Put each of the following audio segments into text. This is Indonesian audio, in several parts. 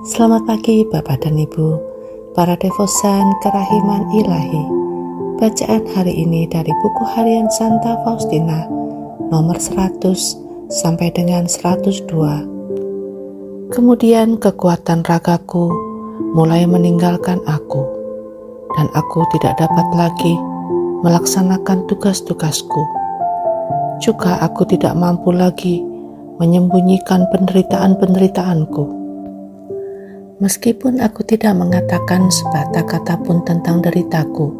Selamat pagi Bapak dan Ibu, para devosan kerahiman ilahi. Bacaan hari ini dari buku harian Santa Faustina nomor 100 sampai dengan 102. Kemudian kekuatan ragaku mulai meninggalkan aku, dan aku tidak dapat lagi melaksanakan tugas-tugasku. Juga aku tidak mampu lagi menyembunyikan penderitaan-penderitaanku. Meskipun aku tidak mengatakan sepatah kata pun tentang deritaku,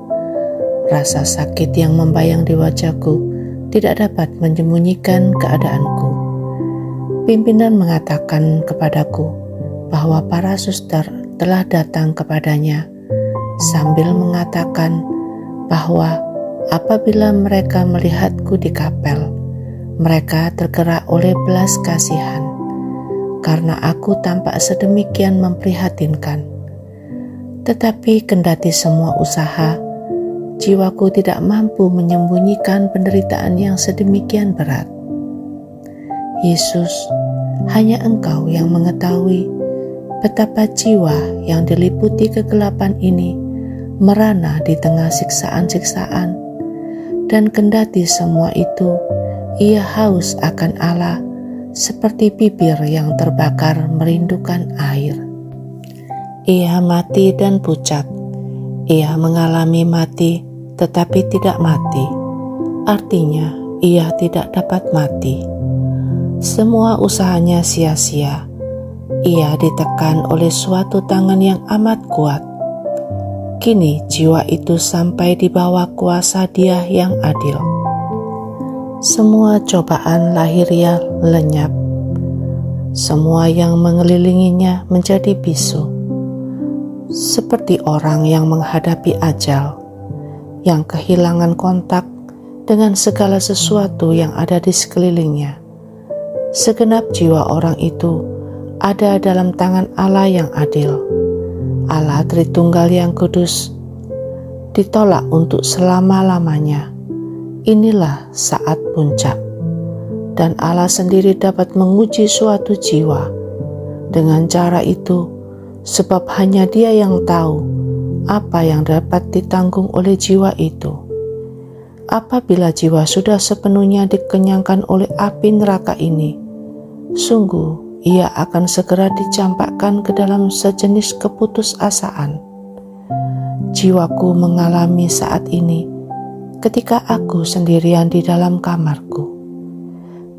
rasa sakit yang membayang di wajahku tidak dapat menyembunyikan keadaanku. Pimpinan mengatakan kepadaku bahwa para suster telah datang kepadanya sambil mengatakan bahwa apabila mereka melihatku di kapel, mereka tergerak oleh belas kasihan karena aku tampak sedemikian memprihatinkan. Tetapi kendati semua usaha, jiwaku tidak mampu menyembunyikan penderitaan yang sedemikian berat. Yesus, hanya Engkau yang mengetahui betapa jiwa yang diliputi kegelapan ini merana di tengah siksaan-siksaan, dan kendati semua itu, ia haus akan Allah seperti bibir yang terbakar merindukan air. Ia mati dan pucat. Ia mengalami mati tetapi tidak mati. Artinya, ia tidak dapat mati. Semua usahanya sia-sia. Ia ditekan oleh suatu tangan yang amat kuat. Kini jiwa itu sampai di bawah kuasa Dia yang adil. Semua cobaan lahiriah lenyap. Semua yang mengelilinginya menjadi bisu. Seperti orang yang menghadapi ajal, yang kehilangan kontak dengan segala sesuatu yang ada di sekelilingnya. Segenap jiwa orang itu ada dalam tangan Allah yang adil. Allah Tritunggal yang kudus ditolak untuk selama-lamanya. Inilah saat puncak, dan Allah sendiri dapat menguji suatu jiwa dengan cara itu, sebab hanya Dia yang tahu apa yang dapat ditanggung oleh jiwa itu. Apabila jiwa sudah sepenuhnya dikenyangkan oleh api neraka ini, sungguh ia akan segera dicampakkan ke dalam sejenis keputusasaan. Jiwaku mengalami saat ini ketika aku sendirian di dalam kamarku.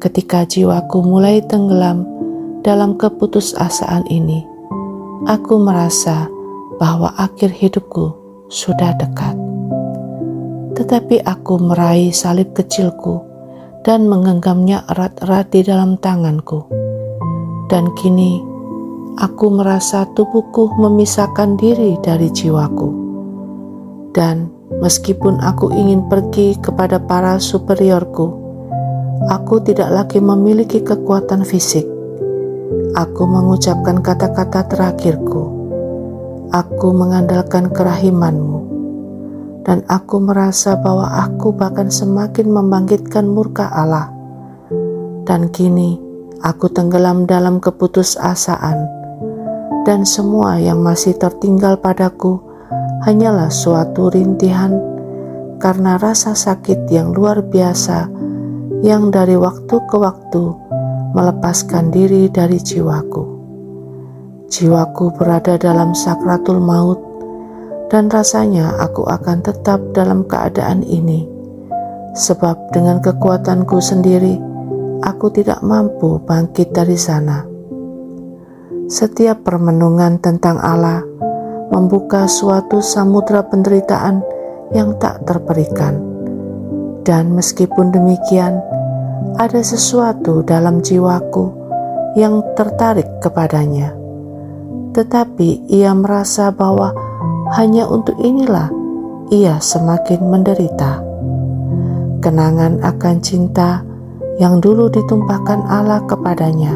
Ketika jiwaku mulai tenggelam dalam keputusasaan ini, aku merasa bahwa akhir hidupku sudah dekat. Tetapi aku meraih salib kecilku dan menggenggamnya erat-erat di dalam tanganku. Dan kini aku merasa tubuhku memisahkan diri dari jiwaku. Dan meskipun aku ingin pergi kepada para superiorku, aku tidak lagi memiliki kekuatan fisik. Aku mengucapkan kata-kata terakhirku. Aku mengandalkan kerahiman-Mu. Dan aku merasa bahwa aku bahkan semakin membangkitkan murka Allah. Dan kini aku tenggelam dalam keputusasaan. Dan semua yang masih tertinggal padaku hanyalah suatu rintihan karena rasa sakit yang luar biasa yang dari waktu ke waktu melepaskan diri dari jiwaku. Jiwaku berada dalam sakratul maut, dan rasanya aku akan tetap dalam keadaan ini, sebab dengan kekuatanku sendiri aku tidak mampu bangkit dari sana. Setiap permenungan tentang Allah membuka suatu samudra penderitaan yang tak terperikan. Dan meskipun demikian, ada sesuatu dalam jiwaku yang tertarik kepadanya. Tetapi ia merasa bahwa hanya untuk inilah ia semakin menderita. Kenangan akan cinta yang dulu ditumpahkan Allah kepadanya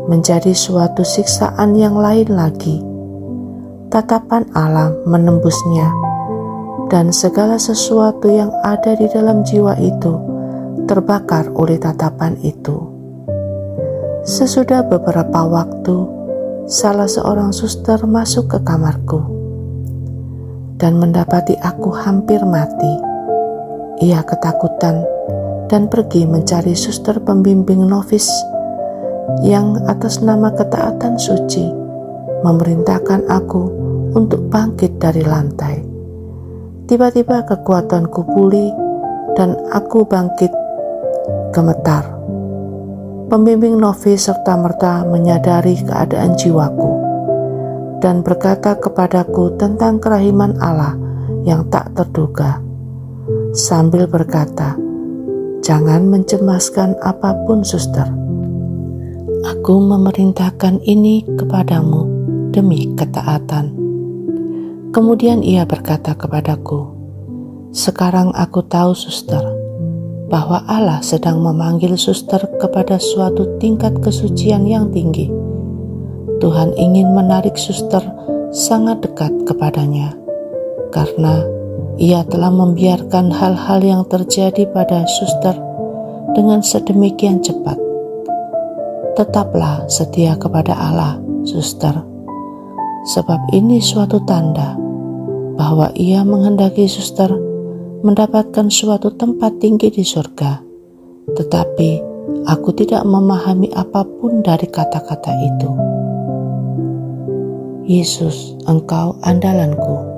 menjadi suatu siksaan yang lain lagi. Tatapan Allah menembusnya, dan segala sesuatu yang ada di dalam jiwa itu terbakar oleh tatapan itu. Sesudah beberapa waktu, salah seorang suster masuk ke kamarku dan mendapati aku hampir mati. Ia ketakutan dan pergi mencari suster pembimbing novis yang atas nama ketaatan suci memerintahkan aku untuk bangkit dari lantai. Tiba-tiba kekuatanku pulih dan aku bangkit gemetar. Pembimbing novis serta-merta menyadari keadaan jiwaku dan berkata kepadaku tentang kerahiman Allah yang tak terduga, sambil berkata, "Jangan mencemaskan apapun, suster. Aku memerintahkan ini kepadamu demi ketaatan." Kemudian ia berkata kepadaku, "Sekarang aku tahu, suster, bahwa Allah sedang memanggil suster kepada suatu tingkat kesucian yang tinggi. Tuhan ingin menarik suster sangat dekat kepadanya, karena Ia telah membiarkan hal-hal yang terjadi pada suster dengan sedemikian cepat. Tetaplah setia kepada Allah, suster, sebab ini suatu tanda bahwa Ia menghendaki suster mendapatkan suatu tempat tinggi di surga. Tetapi aku tidak memahami apapun dari kata-kata itu." Yesus, Engkau andalanku.